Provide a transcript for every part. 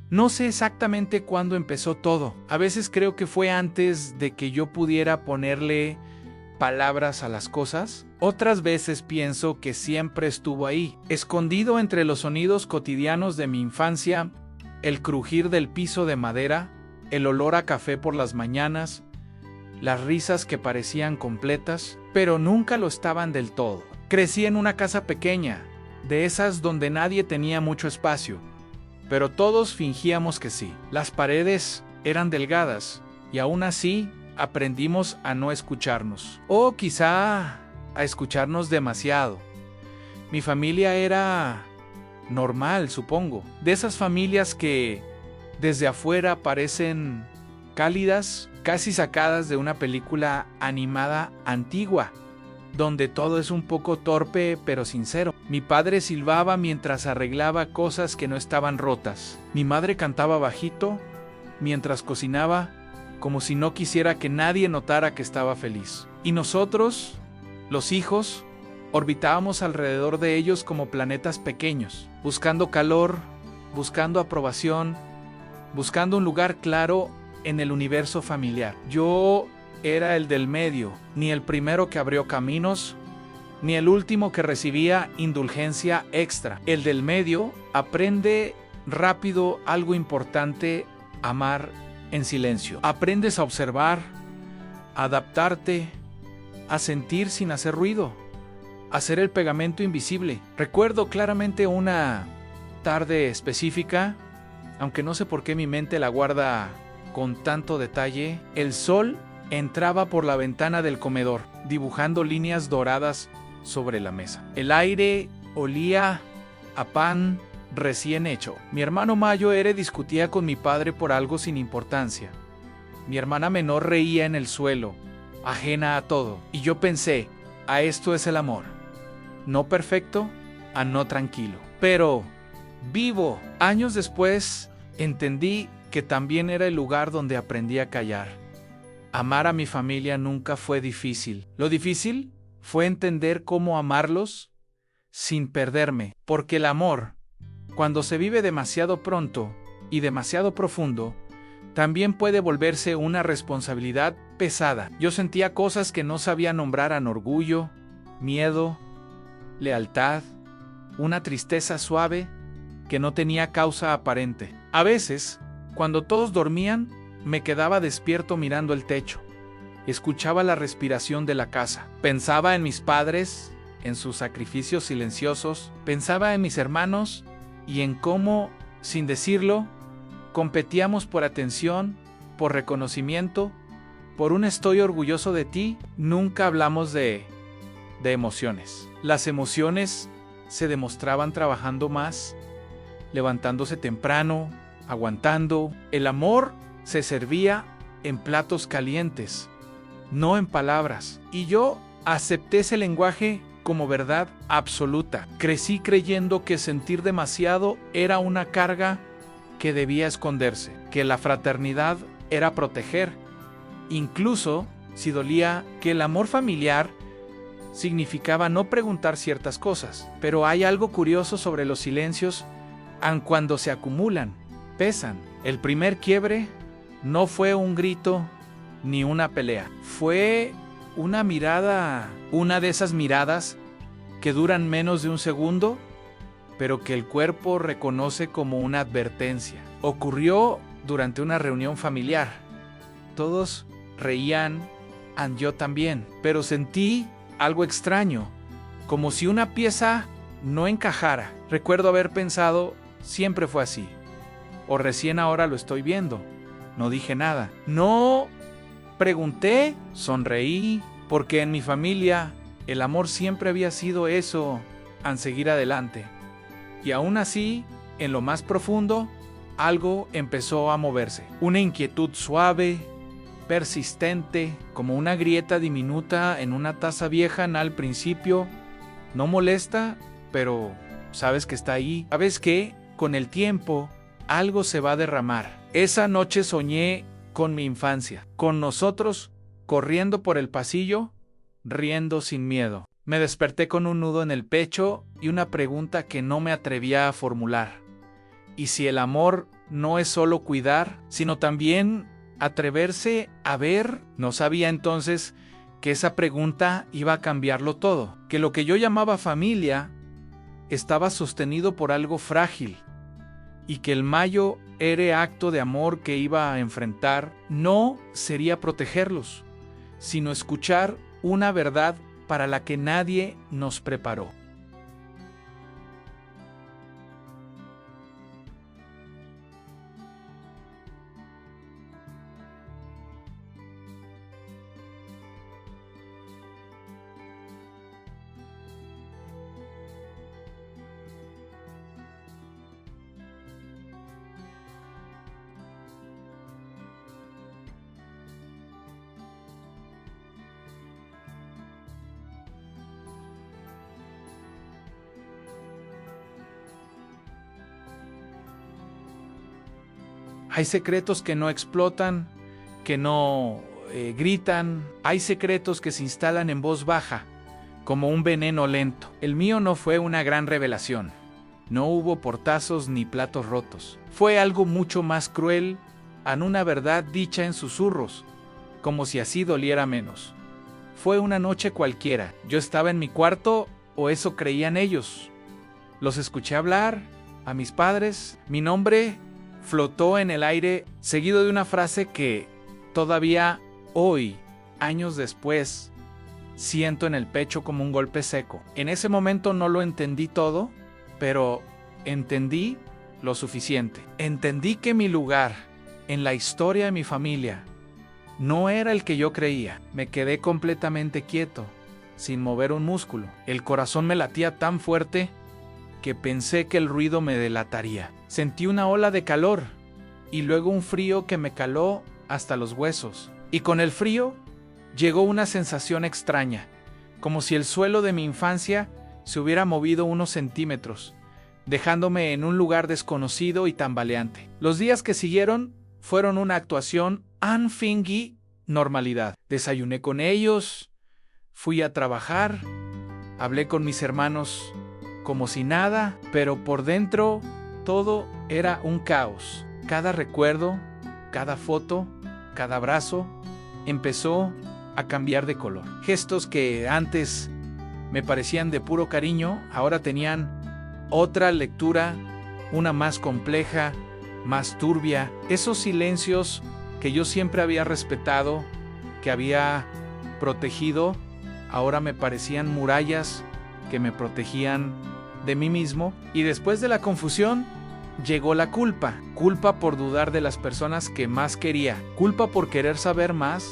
No sé exactamente cuándo empezó todo. A veces creo que fue antes de que yo pudiera ponerle palabras a las cosas. Otras veces pienso que siempre estuvo ahí, escondido entre los sonidos cotidianos de mi infancia, el crujir del piso de madera, el olor a café por las mañanas, las risas que parecían completas, pero nunca lo estaban del todo. Crecí en una casa pequeña, de esas donde nadie tenía mucho espacio, pero todos fingíamos que sí. Las paredes eran delgadas y aún así aprendimos a no escucharnos. O quizá a escucharnos demasiado. Mi familia era normal, supongo. De esas familias que desde afuera parecen cálidas, casi sacadas de una película animada antigua, donde todo es un poco torpe pero sincero. Mi padre silbaba mientras arreglaba cosas que no estaban rotas. Mi madre cantaba bajito mientras cocinaba, como si no quisiera que nadie notara que estaba feliz. Y nosotros, los hijos, orbitábamos alrededor de ellos como planetas pequeños, buscando calor, buscando aprobación, buscando un lugar claro en el universo familiar. Yo era el del medio, ni el primero que abrió caminos, ni el último que recibía indulgencia extra. El del medio aprende rápido algo importante: amar en silencio. Aprendes a observar, a adaptarte, a sentir sin hacer ruido, a ser el pegamento invisible. Recuerdo claramente una tarde específica, aunque no sé por qué mi mente la guarda con tanto detalle. El sol entraba por la ventana del comedor, dibujando líneas doradas sobre la mesa. El aire olía a pan recién hecho. Mi hermano mayor discutía con mi padre por algo sin importancia. Mi hermana menor reía en el suelo, ajena a todo. Y yo pensé, a esto es el amor. No perfecto, a no tranquilo, pero vivo. Años después, entendí que también era el lugar donde aprendí a callar. Amar a mi familia nunca fue difícil. Lo difícil fue entender cómo amarlos sin perderme, porque el amor, cuando se vive demasiado pronto y demasiado profundo, también puede volverse una responsabilidad pesada. Yo sentía cosas que no sabía nombrar: orgullo, miedo, lealtad, una tristeza suave que no tenía causa aparente. A veces, cuando todos dormían, me quedaba despierto mirando el techo. Escuchaba la respiración de la casa. Pensaba en mis padres, en sus sacrificios silenciosos. Pensaba en mis hermanos y en cómo, sin decirlo, competíamos por atención, por reconocimiento, por un estoy orgulloso de ti. Nunca hablamos de emociones. Las emociones se demostraban trabajando más, levantándose temprano, aguantando. El amor se servía en platos calientes, no en palabras. Y yo acepté ese lenguaje como verdad absoluta. Crecí creyendo que sentir demasiado era una carga que debía esconderse, que la fraternidad era proteger, incluso si dolía, que el amor familiar significaba no preguntar ciertas cosas. Pero hay algo curioso sobre los silencios, aun cuando se acumulan, pesan. El primer quiebre no fue un grito ni una pelea, fue una mirada, una de esas miradas que duran menos de un segundo, pero que el cuerpo reconoce como una advertencia. Ocurrió durante una reunión familiar. Todos reían, yo también, pero sentí algo extraño, como si una pieza no encajara. Recuerdo haber pensado, siempre fue así, o recién ahora lo estoy viendo. No dije nada. No pregunté, sonreí, porque en mi familia el amor siempre había sido eso, en seguir adelante. Y aún así, en lo más profundo, algo empezó a moverse. Una inquietud suave, persistente, como una grieta diminuta en una taza vieja. Al principio no molesta, pero sabes que está ahí. ¿Sabes qué? Con el tiempo, algo se va a derramar. Esa noche soñé con mi infancia, con nosotros corriendo por el pasillo, riendo sin miedo. Me desperté con un nudo en el pecho y una pregunta que no me atrevía a formular. ¿Y si el amor no es solo cuidar, sino también atreverse a ver. No sabía entonces que esa pregunta iba a cambiarlo todo, que lo que yo llamaba familia estaba sostenido por algo frágil, y que el mayor acto de amor que iba a enfrentar no sería protegerlos, sino escuchar una verdad para la que nadie nos preparó. Hay secretos que no explotan, que no gritan. Hay secretos que se instalan en voz baja, como un veneno lento. El mío no fue una gran revelación. No hubo portazos ni platos rotos. Fue algo mucho más cruel, una verdad dicha en susurros, como si así doliera menos. Fue una noche cualquiera. Yo estaba en mi cuarto, o eso creían ellos. Los escuché hablar, a mis padres. Mi nombre flotó en el aire, seguido de una frase que todavía hoy, años después, siento en el pecho como un golpe seco. En ese momento no lo entendí todo, pero entendí lo suficiente. Entendí que mi lugar en la historia de mi familia no era el que yo creía. Me quedé completamente quieto, sin mover un músculo. El corazón me latía tan fuerte que pensé que el ruido me delataría. Sentí una ola de calor y luego un frío que me caló hasta los huesos. Y con el frío llegó una sensación extraña, como si el suelo de mi infancia se hubiera movido unos centímetros, dejándome en un lugar desconocido y tambaleante. Los días que siguieron fueron una actuación en fingi normalidad. Desayuné con ellos, fui a trabajar, hablé con mis hermanos como si nada, pero por dentro todo era un caos. Cada recuerdo, cada foto, cada abrazo empezó a cambiar de color. Gestos que antes me parecían de puro cariño, ahora tenían otra lectura, una más compleja, más turbia. Esos silencios que yo siempre había respetado, que había protegido, ahora me parecían murallas que me protegían de mí mismo. Y después de la confusión llegó la culpa. Culpa por dudar de las personas que más quería. Culpa por querer saber más,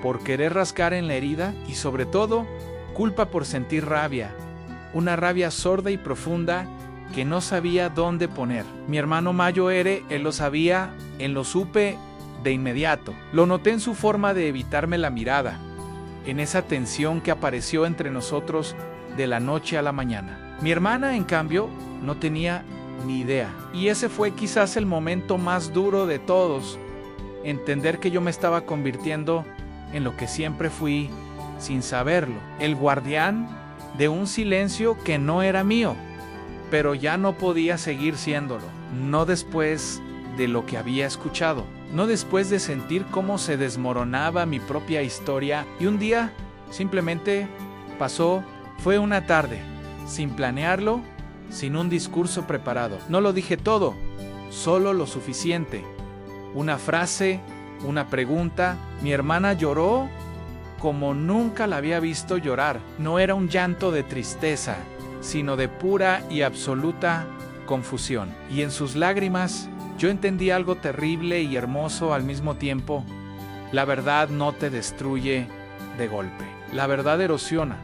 por querer rascar en la herida y sobre todo, culpa por sentir rabia. Una rabia sorda y profunda que no sabía dónde poner. Mi hermano mayor, él lo sabía, lo supe de inmediato. Lo noté en su forma de evitarme la mirada, en esa tensión que apareció entre nosotros de la noche a la mañana. Mi hermana, en cambio, no tenía ni idea. Y ese fue quizás el momento más duro de todos, entender que yo me estaba convirtiendo en lo que siempre fui sin saberlo, el guardián de un silencio que no era mío, pero ya no podía seguir siéndolo, no después de lo que había escuchado, no después de sentir cómo se desmoronaba mi propia historia. Y un día simplemente pasó. Fue una tarde, sin planearlo, sin un discurso preparado. No lo dije todo, solo lo suficiente. Una frase, una pregunta. Mi hermana lloró como nunca la había visto llorar. No era un llanto de tristeza, sino de pura y absoluta confusión. Y en sus lágrimas yo entendí algo terrible y hermoso al mismo tiempo. La verdad no te destruye de golpe. La verdad erosiona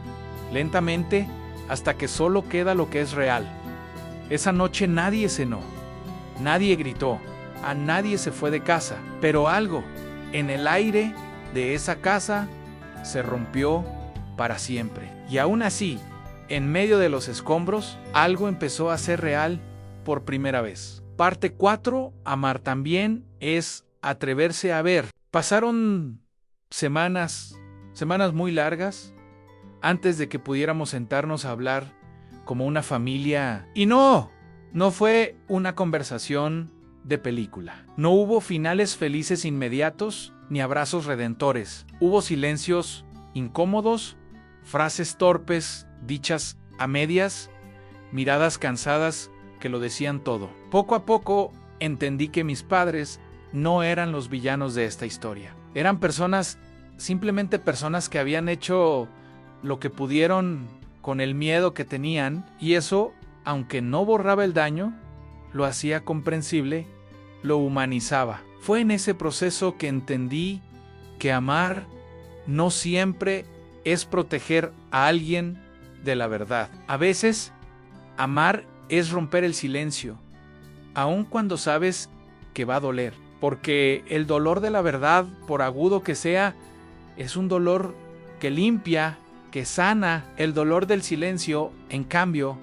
lentamente hasta que solo queda lo que es real. Esa noche nadie cenó, nadie gritó, a nadie se fue de casa, pero algo en el aire de esa casa se rompió para siempre. Y aún así, en medio de los escombros, algo empezó a ser real por primera vez. Parte 4, amar también es atreverse a ver. Pasaron semanas muy largas antes de que pudiéramos sentarnos a hablar como una familia. Y no fue una conversación de película. No hubo finales felices inmediatos ni abrazos redentores. Hubo silencios incómodos, frases torpes, dichas a medias, miradas cansadas que lo decían todo. Poco a poco entendí que mis padres no eran los villanos de esta historia. Eran personas, simplemente personas que habían hecho lo que pudieron con el miedo que tenían, y eso, aunque no borraba el daño, lo hacía comprensible, lo humanizaba. Fue en ese proceso que entendí que amar no siempre es proteger a alguien de la verdad. A veces, amar es romper el silencio, aun cuando sabes que va a doler, porque el dolor de la verdad, por agudo que sea, es un dolor que limpia, que sana. El dolor del silencio, en cambio,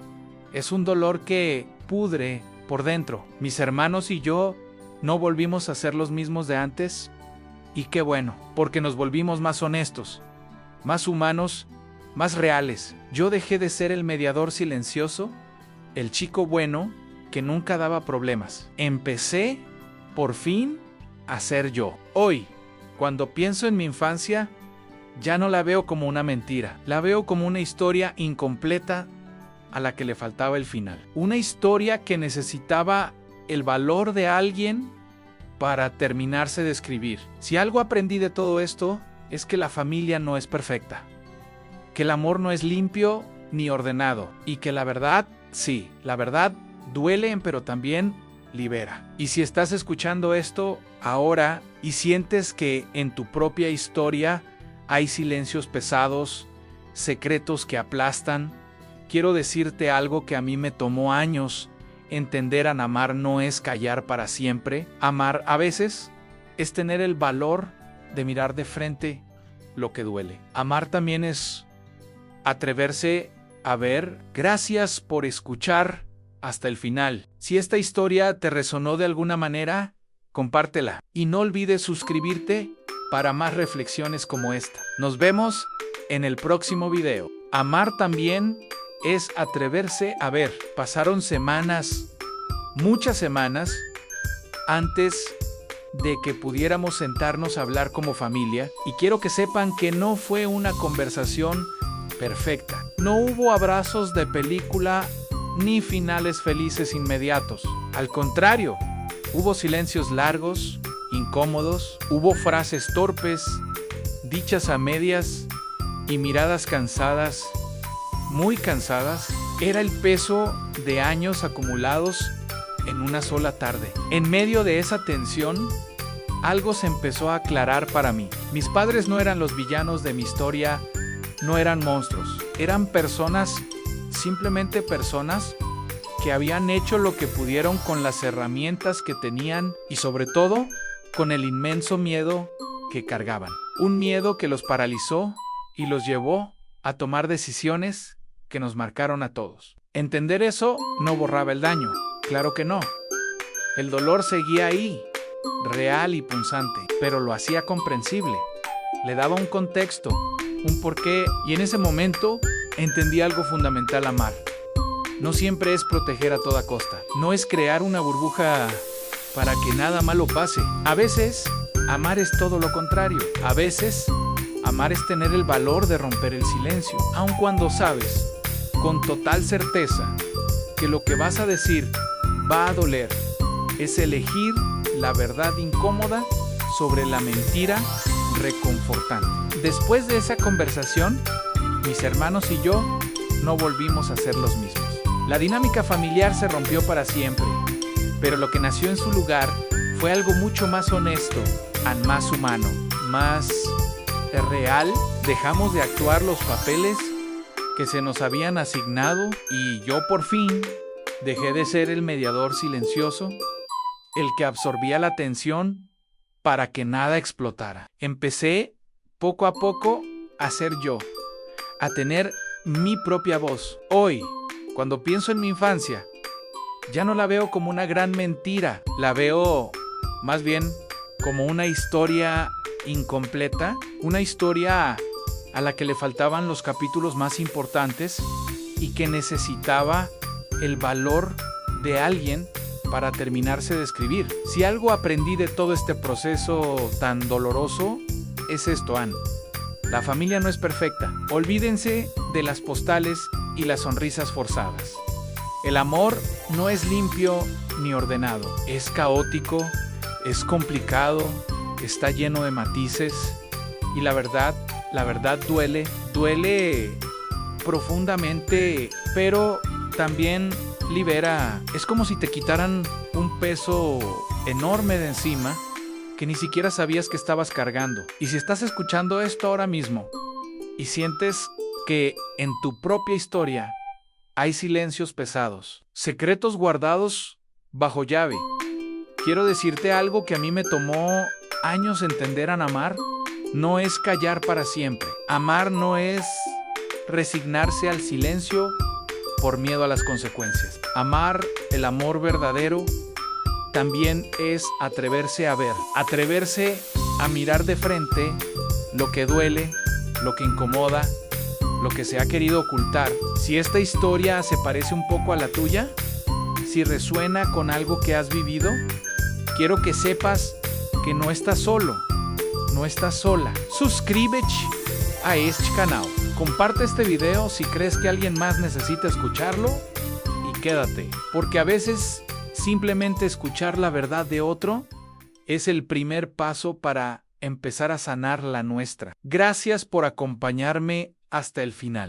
es un dolor que pudre por dentro. Mis hermanos y yo no volvimos a ser los mismos de antes, y qué bueno, porque nos volvimos más honestos, más humanos, más reales. Yo dejé de ser el mediador silencioso, el chico bueno que nunca daba problemas. Empecé, por fin, a ser yo. Hoy, cuando pienso en mi infancia, ya no la veo como una mentira. La veo como una historia incompleta a la que le faltaba el final. Una historia que necesitaba el valor de alguien para terminarse de escribir. Si algo aprendí de todo esto, es que la familia no es perfecta, que el amor no es limpio ni ordenado, y que la verdad, sí, la verdad duele, pero también libera. Y si estás escuchando esto ahora y sientes que en tu propia historia hay silencios pesados, secretos que aplastan, quiero decirte algo que a mí me tomó años entender. Amar no es callar para siempre. Amar a veces es tener el valor de mirar de frente lo que duele. Amar también es atreverse a ver. Gracias por escuchar hasta el final. Si esta historia te resonó de alguna manera, compártela. Y no olvides suscribirte para más reflexiones como esta. Nos vemos en el próximo video. Amar también es atreverse a ver. Pasaron semanas, muchas semanas, antes de que pudiéramos sentarnos a hablar como familia, y quiero que sepan que no fue una conversación perfecta. No hubo abrazos de película ni finales felices inmediatos. Al contrario, hubo silencios largos, incómodos, hubo frases torpes, dichas a medias y miradas cansadas, muy cansadas. Era el peso de años acumulados en una sola tarde. En medio de esa tensión, algo se empezó a aclarar para mí. Mis padres no eran los villanos de mi historia, no eran monstruos. Eran personas, simplemente personas, que habían hecho lo que pudieron con las herramientas que tenían y sobre todo con el inmenso miedo que cargaban. Un miedo que los paralizó y los llevó a tomar decisiones que nos marcaron a todos. Entender eso no borraba el daño, claro que no. El dolor seguía ahí, real y punzante, pero lo hacía comprensible. Le daba un contexto, un porqué, y en ese momento entendí algo fundamental. Amar no siempre es proteger a toda costa, no es crear una burbuja para que nada malo pase. A veces, amar es todo lo contrario. A veces, amar es tener el valor de romper el silencio, aun cuando sabes con total certeza que lo que vas a decir va a doler. Es elegir la verdad incómoda sobre la mentira reconfortante. Después de esa conversación, mis hermanos y yo no volvimos a ser los mismos. La dinámica familiar se rompió para siempre, pero lo que nació en su lugar fue algo mucho más honesto, más humano, más real. Dejamos de actuar los papeles que se nos habían asignado y yo por fin dejé de ser el mediador silencioso, el que absorbía la tensión para que nada explotara. Empecé poco a poco a ser yo, a tener mi propia voz. Hoy, cuando pienso en mi infancia, ya no la veo como una gran mentira, la veo más bien como una historia incompleta, una historia a la que le faltaban los capítulos más importantes y que necesitaba el valor de alguien para terminarse de escribir. Si algo aprendí de todo este proceso tan doloroso, es esto, Anne. La familia no es perfecta. Olvídense de las postales y las sonrisas forzadas. El amor no es limpio ni ordenado. Es caótico, es complicado, está lleno de matices y la verdad duele profundamente, pero también libera. Es como si te quitaran un peso enorme de encima que ni siquiera sabías que estabas cargando. Y si estás escuchando esto ahora mismo y sientes que en tu propia historia hay silencios pesados, secretos guardados bajo llave, quiero decirte algo que a mí me tomó años entender. Amar no es callar para siempre. Amar no es resignarse al silencio por miedo a las consecuencias. Amar, el amor verdadero, también es atreverse a ver, atreverse a mirar de frente lo que duele, lo que incomoda, lo que se ha querido ocultar. Si esta historia se parece un poco a la tuya, si resuena con algo que has vivido, quiero que sepas que no estás solo, no estás sola. Suscríbete a este canal. Comparte este video si crees que alguien más necesita escucharlo y quédate, porque a veces simplemente escuchar la verdad de otro es el primer paso para empezar a sanar la nuestra. Gracias por acompañarme hasta el final.